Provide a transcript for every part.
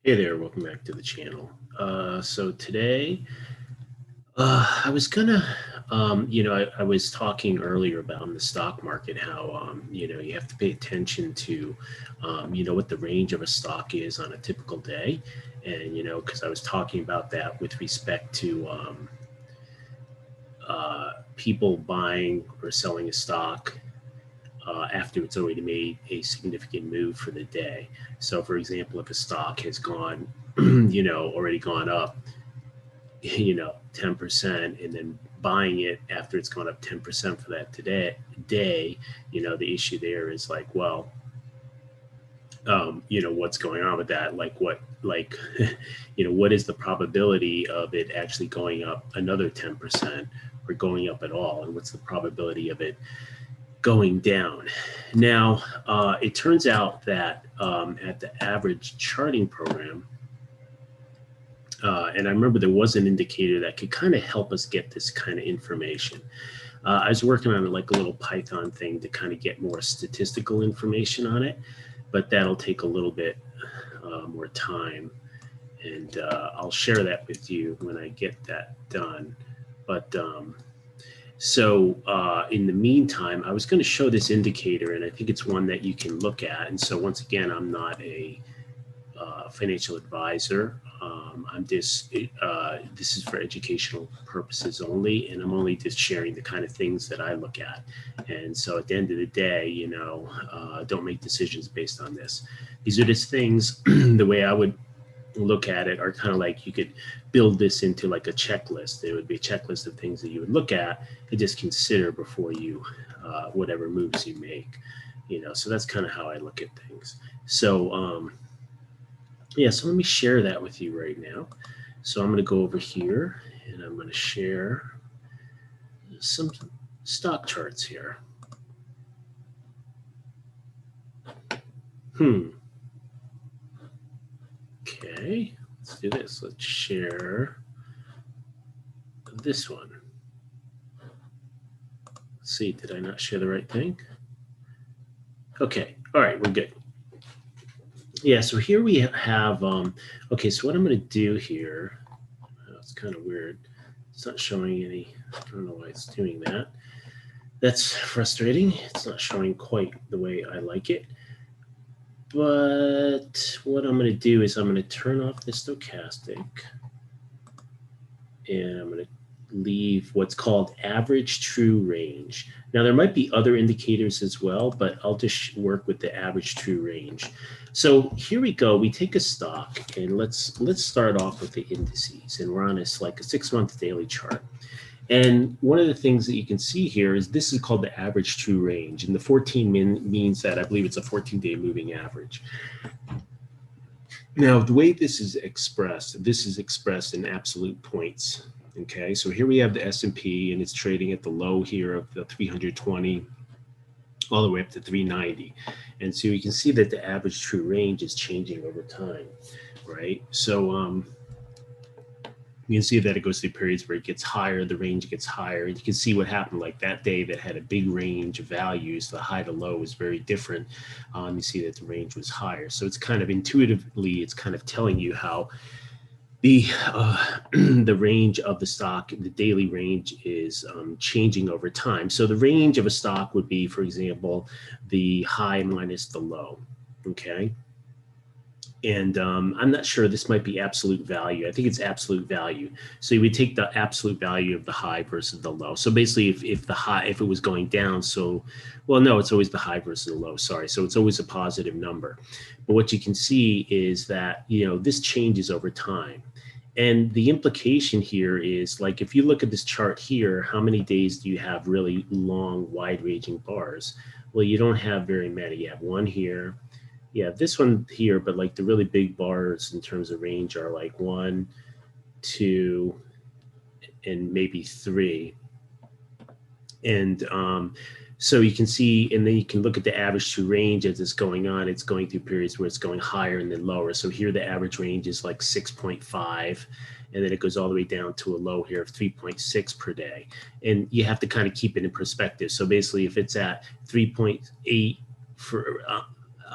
Hey there, welcome back to the channel. So today, I was gonna, I was talking earlier about in the stock market how, you have to pay attention to, what the range of a stock is on a typical day. And, because I was talking about that with respect to people buying or selling a stock after it's already made a significant move for the day. So, for example, if a stock has gone, already gone up, 10%, and then buying it after it's gone up 10% for that day, the issue there is like, well, what's going on with that? What is the probability of it actually going up another 10% or going up at all? And what's the probability of it going down? Now, it turns out that at the average charting program, and I remember there was an indicator that could kind of help us get this kind of information. I was working on like a little Python thing to kind of get more statistical information on it, but that'll take a little bit more time. And I'll share that with you when I get that done. But so in the meantime, I was going to show this indicator, and I think it's one that you can look at. And so once again, I'm not a financial advisor. I'm just, this is for educational purposes only, and I'm only just sharing the kind of things that I look at. And so at the end of the day, don't make decisions based on this. These are just things, the way I would look at it are kind of like you could build this into like a checklist. There would be a checklist of things that you would look at and just consider before you, whatever moves you make, so that's kind of how I look at things. So, yeah, so let me share that with you right now. So I'm going to go over here and I'm going to share some stock charts here. Okay, let's do this. Let's share this one. Let's see, did I not share the right thing? Okay, all right, we're good. Yeah, so here we have, okay, so what I'm going to do here, it's kind of weird. It's not showing any, I don't know why it's doing that. That's frustrating. It's not showing quite the way I like it. But what I'm going to do is I'm going to turn off the stochastic, and I'm going to leave what's called average true range. Now there might be other indicators as well, but I'll just work with the average true range. So here we go. We take a stock, and let's start off with the indices, and we're on this like a 6-month daily chart. And one of the things that you can see here is this is called the average true range, and the 14 means that I believe it's a 14-day moving average. Now the way this is expressed in absolute points. Okay, so here we have the S&P, and it's trading at the low here of the 320 all the way up to 390. And so you can see that the average true range is changing over time, right? So you can see that it goes through periods where it gets higher, the range gets higher. And you can see what happened like that day that had a big range of values. The high to low was very different. You see that the range was higher. So it's kind of intuitively, it's kind of telling you how the range of the stock, the daily range is changing over time. So the range of a stock would be, for example, the high minus the low, okay? And I'm not sure, this might be absolute value. I think it's absolute value. So you would take the absolute value of the high versus the low. So basically if the high, if it was going down, so, well, no, it's always the high versus the low, sorry. So it's always a positive number. But what you can see is that, this changes over time. And the implication here is, like, if you look at this chart here, how many days do you have really long, wide-ranging bars? Well, you don't have very many. You have one here. Yeah, this one here, but like the really big bars in terms of range are like 1, 2, and maybe 3. And so you can see, and then you can look at the average true range as it's going on. It's going through periods where it's going higher and then lower. So here the average range is like 6.5, and then it goes all the way down to a low here of 3.6 per day. And you have to kind of keep it in perspective. So basically if it's at 3.8 for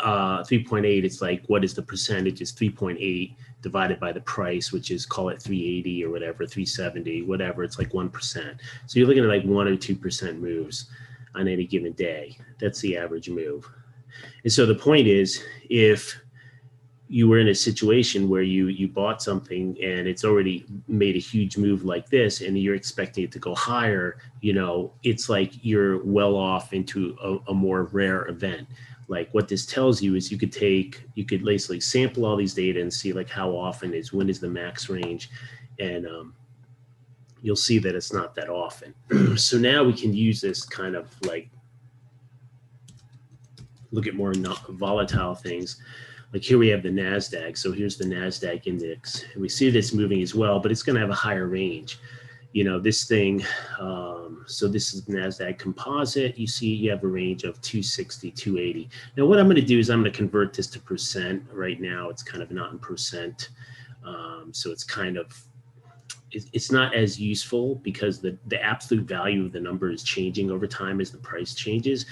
3.8, it's like, what is the percentage? It's 3.8 divided by the price, which is, call it 380 or whatever, 370, whatever. It's like 1%. So you're looking at like 1 or 2% moves on any given day. That's the average move. And so the point is, if you were in a situation where you bought something and it's already made a huge move like this, and you're expecting it to go higher, it's like you're well off into a more rare event. Like what this tells you is you could basically sample all these data and see like how often when is the max range, and you'll see that it's not that often. So now we can use this kind of like look at more volatile things. Like here we have the Nasdaq. So here's the Nasdaq index. And we see this moving as well, but it's going to have a higher range. This thing, so this is Nasdaq Composite. You see you have a range of 260, 280. Now what I'm going to do is I'm going to convert this to percent. Right now it's kind of not in percent. So it's kind of, it's not as useful because the absolute value of the number is changing over time as the price changes.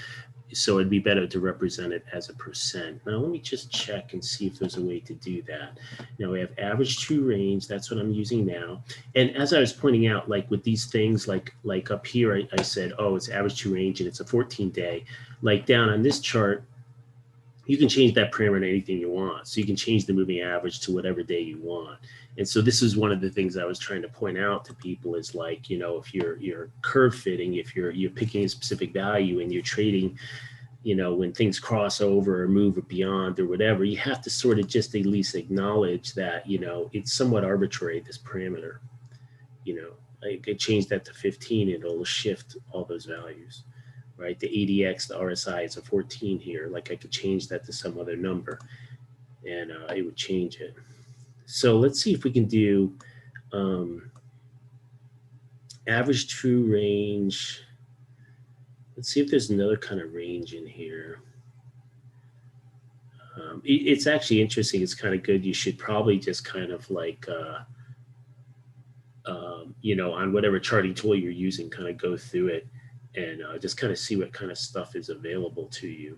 So it'd be better to represent it as a percent. Now let me just check and see if there's a way to do that. Now we have average true range. That's what I'm using now. And as I was pointing out, like with these things, like up here, I said, oh, it's average true range and it's a 14-day. Like down on this chart, you can change that parameter to anything you want. So you can change the moving average to whatever day you want. And so this is one of the things I was trying to point out to people is like, if you're curve fitting, if you're picking a specific value and you're trading, when things cross over or move beyond or whatever, you have to sort of just at least acknowledge that, it's somewhat arbitrary, this parameter. I could change that to 15, it'll shift all those values. Right, the ADX, the RSI is a 14 here. Like I could change that to some other number, and it would change it. So let's see if we can do average true range. Let's see if there's another kind of range in here. It's actually interesting. It's kind of good. You should probably just kind of like, on whatever charting tool you're using, kind of go through it and just kind of see what kind of stuff is available to you.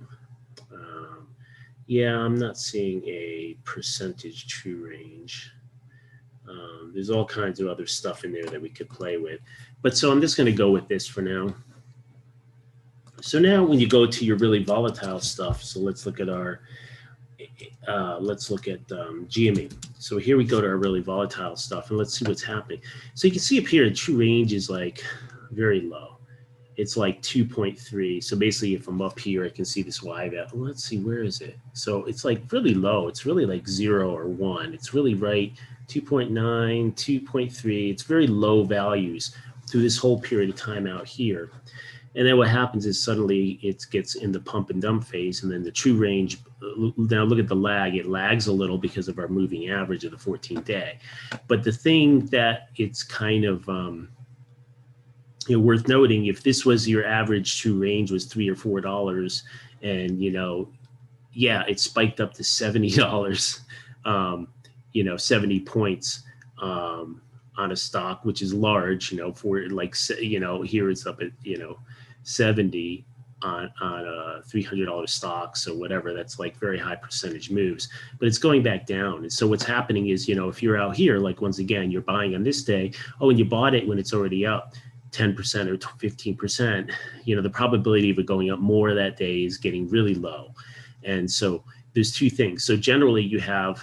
Yeah, I'm not seeing a percentage true range. There's all kinds of other stuff in there that we could play with. But so I'm just going to go with this for now. So now when you go to your really volatile stuff, so let's look at our, GME. So here we go to our really volatile stuff, and let's see what's happening. So you can see up here, the true range is like very low. It's like 2.3. So basically, if I'm up here, I can see this Y value. Let's see, where is it? So it's like really low. It's really like 0 or 1. It's really right, 2.9, 2.3. It's very low values through this whole period of time out here. And then what happens is suddenly it gets in the pump and dump phase, and then the true range, now look at the lag, it lags a little because of our moving average of the 14-day. But the thing that it's kind of worth noting, if this was your average true range was $3 or $4, and yeah, it spiked up to $70, 70 points on a stock, which is large, for like, here it's up at 70 on a $300 stock, so whatever, that's like very high percentage moves, but it's going back down. And so what's happening is, if you're out here, like once again, you're buying on this day, and you bought it when it's already up 10% or 15%, the probability of it going up more that day is getting really low. And so there's two things. So generally you have,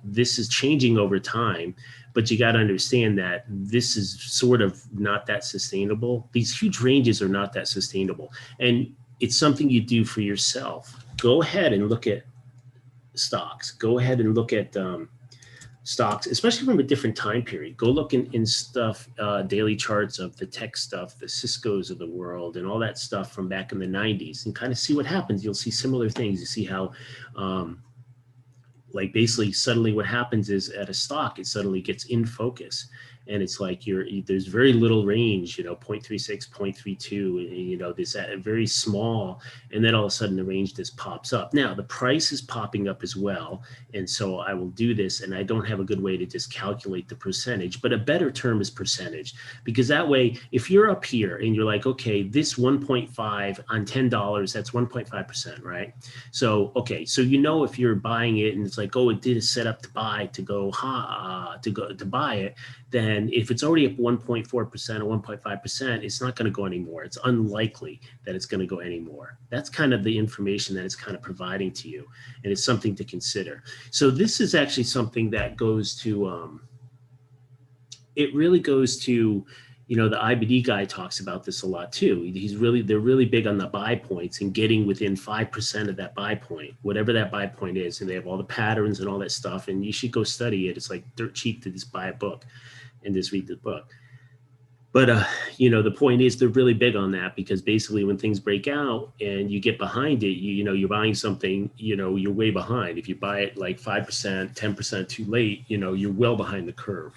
this is changing over time, but you got to understand that this is sort of not that sustainable. These huge ranges are not that sustainable. And it's something you do for yourself. Go ahead and look at stocks. Go ahead and look at stocks, especially from a different time period. Go look in stuff, daily charts of the tech stuff, the Cisco's of the world, and all that stuff from back in the 90s, and kind of see what happens. You'll see similar things. You see how, like basically suddenly what happens is at a stock, it suddenly gets in focus. And it's like there's very little range, 0.36, 0.32, this very small, and then all of a sudden the range just pops up. Now the price is popping up as well, and so I will do this, and I don't have a good way to just calculate the percentage, but a better term is percentage, because that way, if you're up here and you're like, okay, this 1.5 on $10, that's 1.5%, right? So, okay, so if you're buying it and it's like, oh, it did a setup to buy, to buy it, then if it's already up 1.4% or 1.5%, it's not going to go anymore. It's unlikely that it's going to go anymore. That's kind of the information that it's kind of providing to you, and it's something to consider. So this is actually something that goes to, it really goes to, the IBD guy talks about this a lot too. They're really big on the buy points and getting within 5% of that buy point, whatever that buy point is. And they have all the patterns and all that stuff, and you should go study it. It's like dirt cheap to just buy a book and just read the book. But, the point is they're really big on that, because basically when things break out and you get behind it, you're buying something, you're way behind. If you buy it like 5%, 10% too late, you're well behind the curve.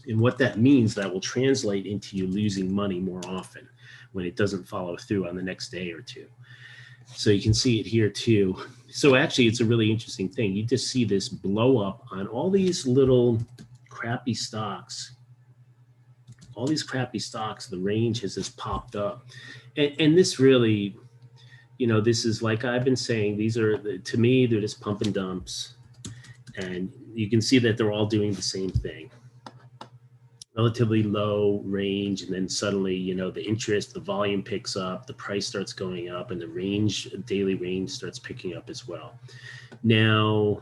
And what that means, that will translate into you losing money more often when it doesn't follow through on the next day or two. So you can see it here too. So actually, it's a really interesting thing. You just see this blow up on all these little crappy stocks. All these crappy stocks, the range has just popped up. And this really, this is, like I've been saying, these are, to me, they're just pump and dumps. And you can see that they're all doing the same thing. Relatively low range, and then suddenly, the interest, the volume picks up, the price starts going up, and the range, daily range, starts picking up as well. Now,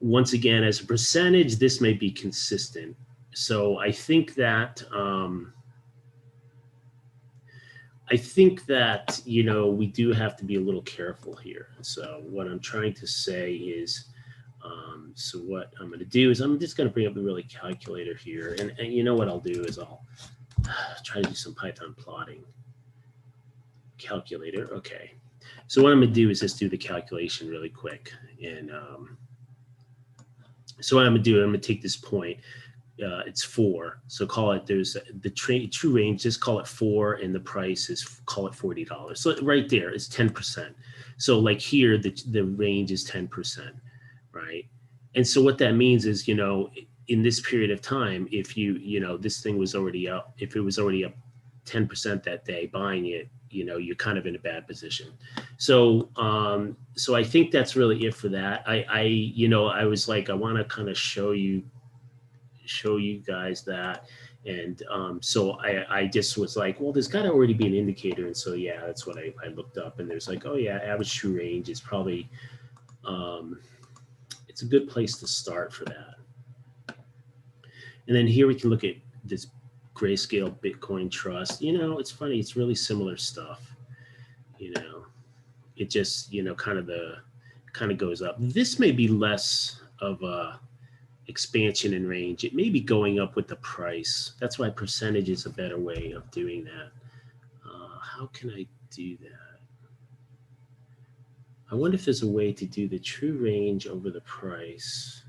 once again, as a percentage, this may be consistent. So I think that we do have to be a little careful here. So what I'm trying to say is, so what I'm going to do is I'm just going to bring up the really calculator here. And what I'll do is I'll try to do some Python plotting. Calculator. Okay. So what I'm going to do is just do the calculation really quick. And so what I'm going to do, I'm going to take this point. It's 4. So call it, there's the true range, just call it 4, and the price is, call it $40. So right there is 10%. So like here, the range is 10%, right? And so what that means is, in this period of time, if this thing was already up, if it was already up 10% that day buying it, you're kind of in a bad position. So, so I think that's really it for that. I was like, I want to kind of show you guys that. And so I just was like, well, there's got to already be an indicator. And so, yeah, that's what I looked up, and there's like, oh yeah, average true range is probably, it's a good place to start for that. And then here we can look at this Grayscale Bitcoin Trust. It's funny, it's really similar stuff. It just, kind of goes up. This may be less of a expansion in range. It may be going up with the price. That's why percentage is a better way of doing that. How can I do that? I wonder if there's a way to do the true range over the price.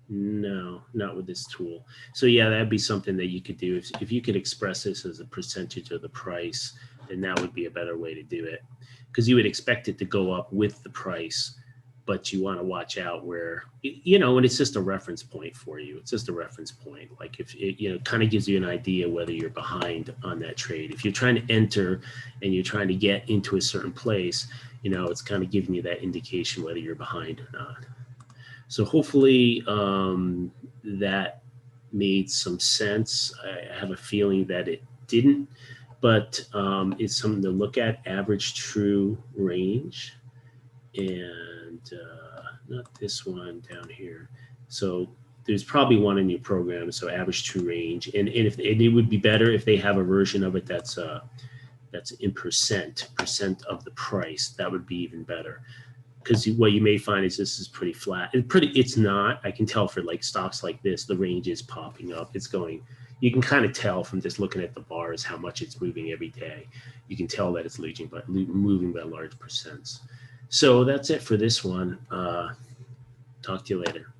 No, not with this tool. So yeah, that'd be something that you could do. If you could express this as a percentage of the price, then that would be a better way to do it, because you would expect it to go up with the price, but you want to watch out where, and it's just a reference point for you. It's just a reference point. Like if it, kind of gives you an idea whether you're behind on that trade. If you're trying to enter and you're trying to get into a certain place, it's kind of giving you that indication whether you're behind or not. So hopefully that made some sense. I have a feeling that it didn't, but it's something to look at, average true range. And not this one down here. So there's probably one in your program. So average true range, and it would be better if they have a version of it that's in percent of the price. That would be even better, because what you may find is this is pretty flat. It's not. I can tell for like stocks like this, the range is popping up. It's going. You can kind of tell from just looking at the bars how much it's moving every day. You can tell that it's moving by large percents. So that's it for this one. Talk to you later.